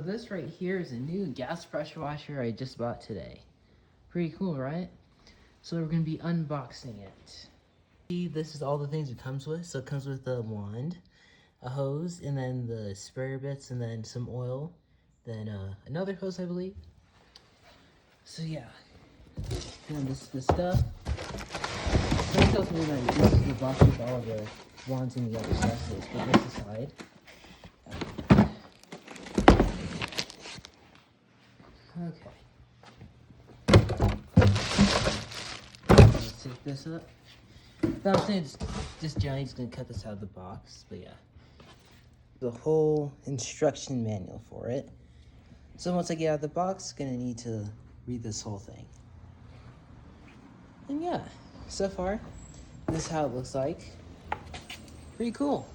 This right here is a new gas pressure washer I just bought today. Pretty cool, right? So we're gonna be unboxing it. See, this is all the things it comes with. So it comes with a wand, a hose, and then the sprayer bits, and then some oil, then another hose, I believe. So yeah, and this is the stuff. Someone tells me that this is the box with all the wands and the other stuff, so let's put this aside. Okay. Let's take this up. Now I'm saying just Johnny's gonna cut this out of the box, but yeah. The whole instruction manual for it. So once I get out of the box, gonna need to read this whole thing. And yeah, so far, this is how it looks like. Pretty cool.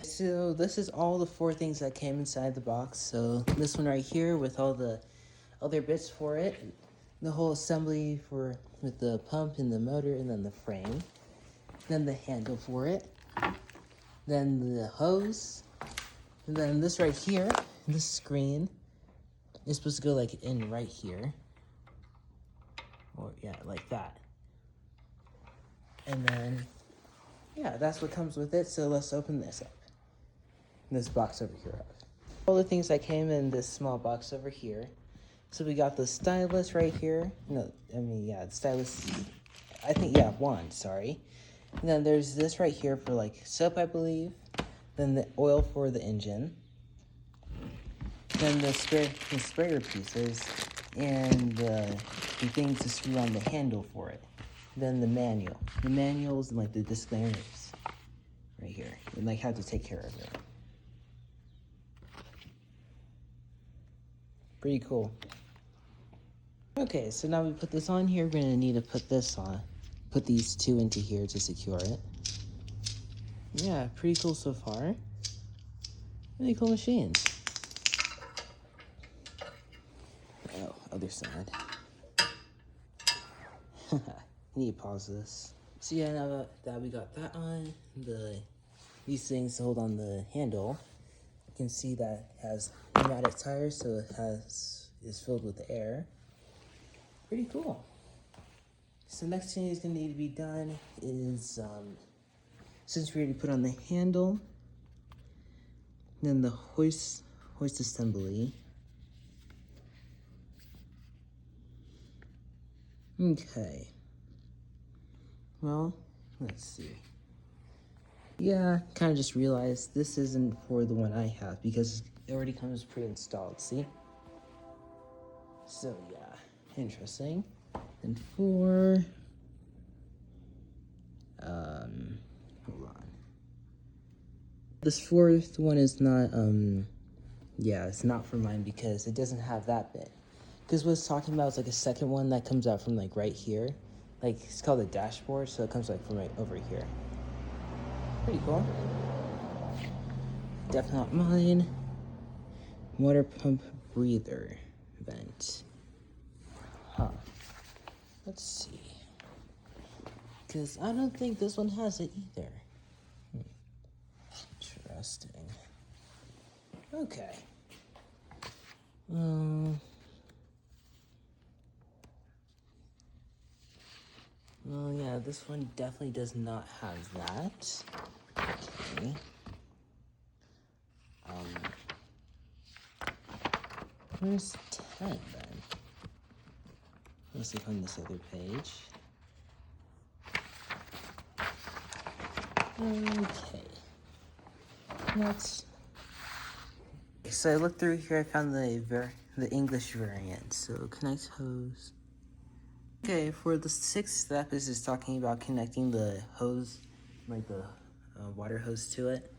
So this is all the 4 things that came inside the box. So this one right here with all the other bits for it. The whole assembly with the pump and the motor and then the frame. Then the handle for it. Then the hose. And then this right here, this screen is supposed to go like in right here. Or yeah, like that. And then, yeah, that's what comes with it. So let's open this up. This box over here. All the things that came in this small box over here. So we got the stylus right here. No, I mean, yeah, the stylus. I think, yeah, wand, sorry. And then there's this right here for like soap, I believe. Then the oil for the engine. Then the sprayer pieces. And the things to screw on the handle for it. Then the manual. The manuals and like the disclaimers right here. And like how to take care of it. Pretty cool. Okay, so now we put this on here. We're gonna need to put this on. Put these 2 into here to secure it. Yeah, pretty cool so far. Really cool machines. Oh, other side. I need to pause this. So yeah, now that we got that on, these things to hold on the handle, you can see that it has pneumatic tires, so it is filled with air. Pretty cool. So next thing is gonna need to be done is, since we already put on the handle, then the hoist assembly. Okay. Well, let's see. Yeah, kind of just realized this isn't for the one I have because it already comes pre-installed, see? So yeah, interesting. And hold on. This 4th one is not, yeah, it's not for mine because it doesn't have that bit. Because what it's talking about is like a second one that comes out from like right here. Like, it's called the dashboard, so it comes like from right over here. Pretty cool. Definitely not mine. Water pump breather vent. Huh. Let's see. Because I don't think this one has it either. Interesting. Okay. Well, yeah, this one definitely does not have that. Okay. Where's 10 then? Let's look on this other page. Okay. So I looked through here, I found the English variant. So connect hose. Okay, for the 6th step is just talking about connecting the hose, like the water hose to it.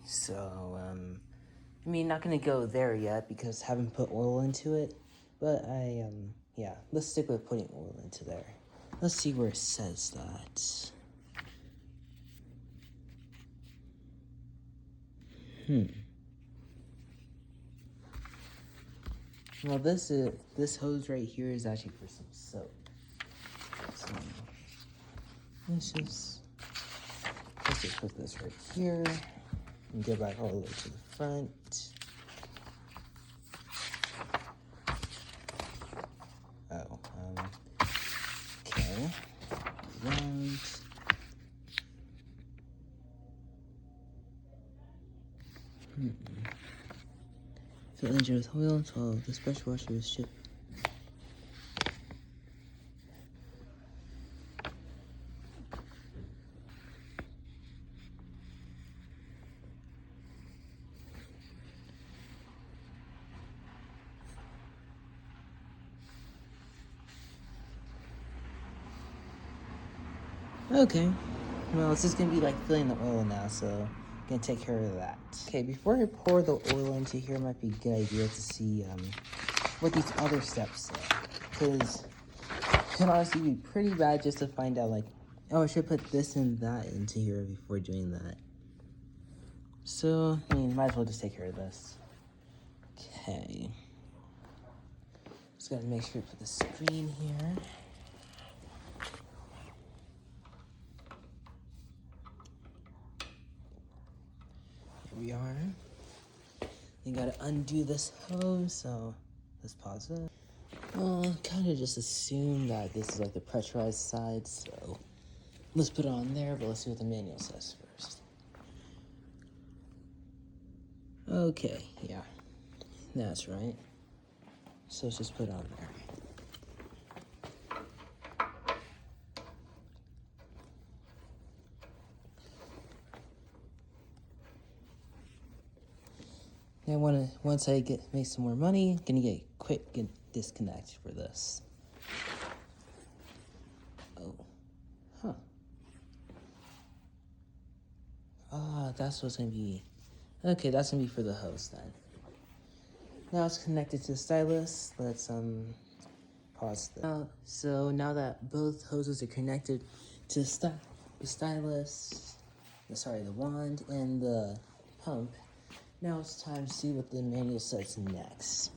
So, I mean, not gonna go there yet because I haven't put oil into it, but yeah, let's stick with putting oil into there. Let's see where it says that. Well, this hose right here is actually for some soap. So, let's just put this right here. And go back all the way to the front. Oh, okay. Around. Fill engine with oil until the pressure washer is shipped. Okay, well, it's just gonna be like filling the oil now, so I'm gonna take care of that. Okay, before I pour the oil into here, it might be a good idea to see what these other steps say, because it can honestly be pretty bad just to find out like, oh, I should put this and that into here before doing that. So, I mean, might as well just take care of this. Okay. Just gotta make sure to put the screen here. Here we are. You gotta undo this hose, so let's pause it. Well, kind of just assume that this is like the pressurized side, so let's put it on there, but let's see what the manual says first. Okay, yeah, that's right. So let's just put it on there. Now, once I make some more money, gonna get a quick disconnect for this. Oh, huh. Ah, that's what's gonna be. Okay, that's gonna be for the hose then. Now it's connected to the stylus. Let's pause this. So now that both hoses are connected to the stylus, the wand and the pump, now it's time to see what the manual says next.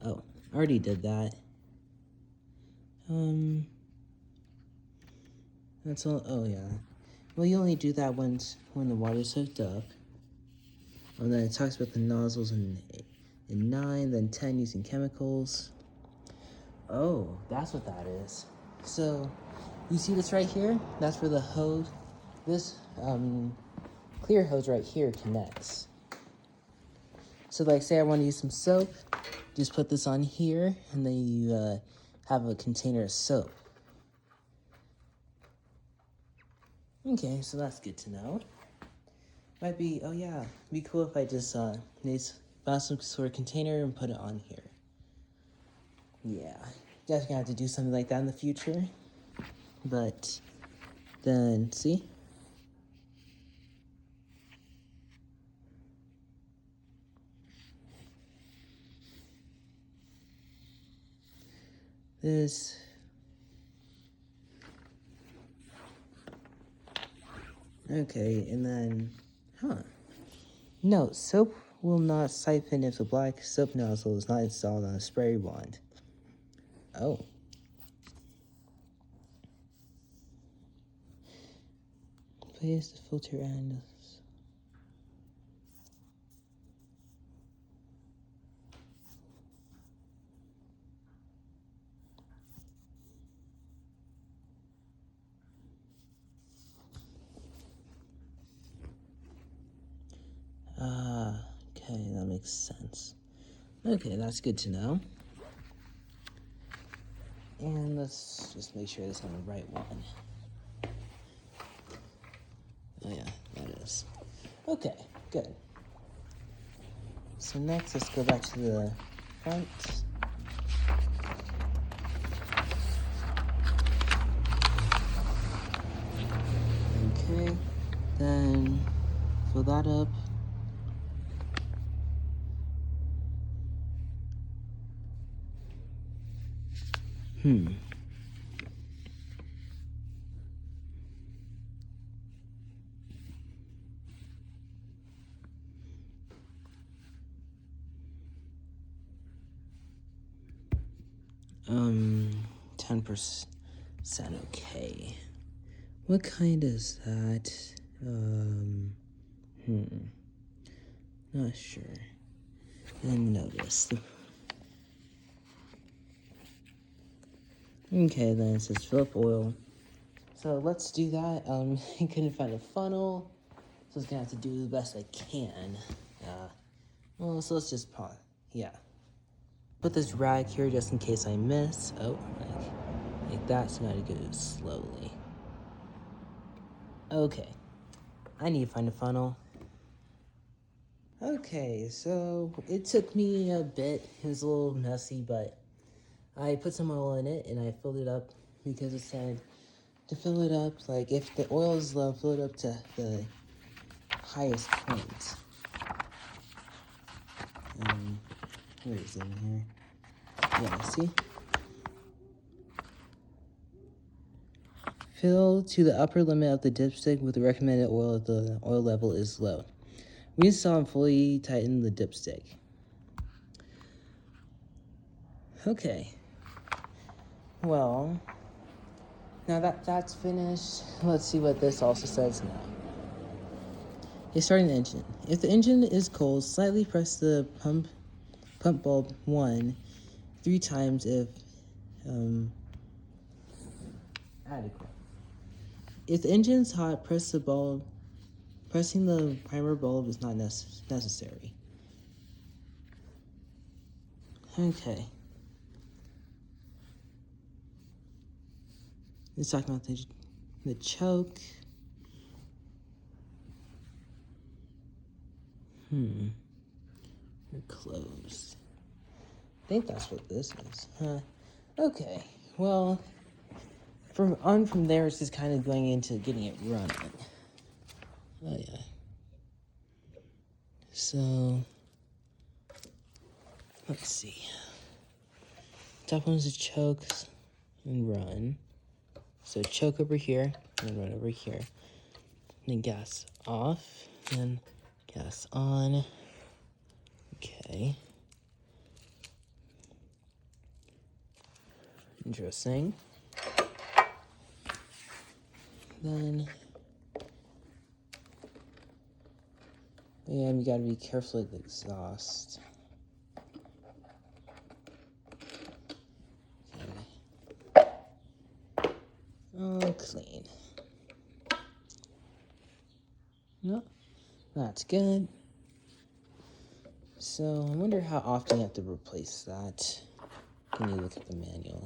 Oh, I already did that. That's all. Oh yeah. Well, you only do that when the water's hooked up. And then it talks about the nozzles in 9, then 10 using chemicals. Oh, that's what that is. So, you see this right here? That's where the hose, this clear hose right here connects. So like say I want to use some soap, just put this on here, and then you have a container of soap. Okay, so that's good to know. Might be, oh yeah, it'd be cool if I just found some sort of container and put it on here. Yeah, definitely gonna have to do something like that in the future. But then, see? This. Okay, and then, no, soap will not siphon if the black soap nozzle is not installed on a spray wand. Oh. Place the filter and okay, that makes sense. Okay, that's good to know. And let's just make sure it's on the right one. Oh yeah, that is. Okay, good. So next, let's go back to the front. Okay, then fill that up. Um, 10% okay. What kind is that? Not sure. And notice. Okay, then it says fill up oil. So let's do that. I couldn't find a funnel, so I was gonna have to do the best I can. Well, so let's just pause. Yeah. Put this rag here just in case I miss. Oh, like that, so now I go slowly. Okay. I need to find a funnel. Okay, so it took me a bit. It was a little messy, but I put some oil in it and I filled it up because it said to fill it up, like if the oil is low, fill it up to the highest point. Where is it in here? Yeah, see? Fill to the upper limit of the dipstick with the recommended oil if the oil level is low. Reinstall and fully tighten the dipstick. Okay. Well, now that that's finished, let's see what this also says now. Okay, starting the engine. If the engine is cold, slightly press the pump bulb 3 times if adequate. If the engine is hot, press the bulb. Pressing the primer bulb is not necessary. Okay. Let's talk about the choke. They're closed. I think that's what this is. Okay. Well, from there, it's just kind of going into getting it running. Oh yeah. So let's see. Top one is the chokes and run. So choke over here and run over here. Then gas off, then gas on. Okay. Interesting. Then, yeah, you gotta be careful with the exhaust. Okay. All clean. No, that's good. So, I wonder how often you have to replace that. Can you look at the manual?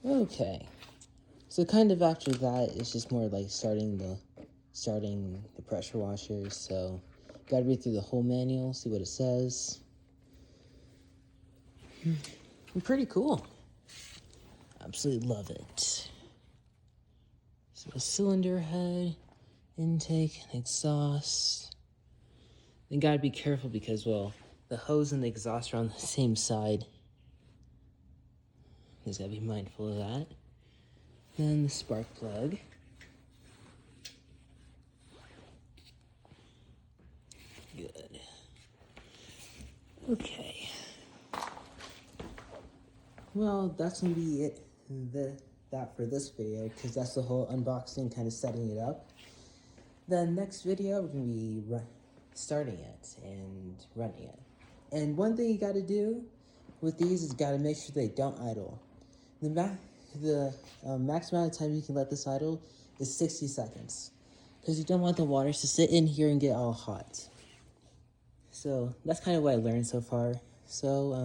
Okay. So kind of after that, it's just more like starting the pressure washers. So, gotta read through the whole manual, see what it says. Pretty cool. Absolutely love it. So a cylinder head, intake, and exhaust. Then gotta be careful because, well, the hose and the exhaust are on the same side. Just gotta be mindful of that. Then the spark plug. Good. Okay. Well, that's gonna be it. That for this video, because that's the whole unboxing, kind of setting it up. The next video, we're gonna be starting it and running it. And one thing you gotta do with these is gotta make sure they don't idle. The max amount of time you can let this idle is 60 seconds. Because you don't want the waters to sit in here and get all hot. So that's kind of what I learned so far. So,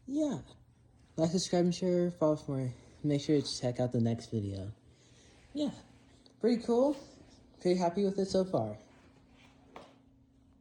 yeah. Like, subscribe, and share, follow for more. Make sure to check out the next video. Yeah, pretty cool. Pretty happy with it so far.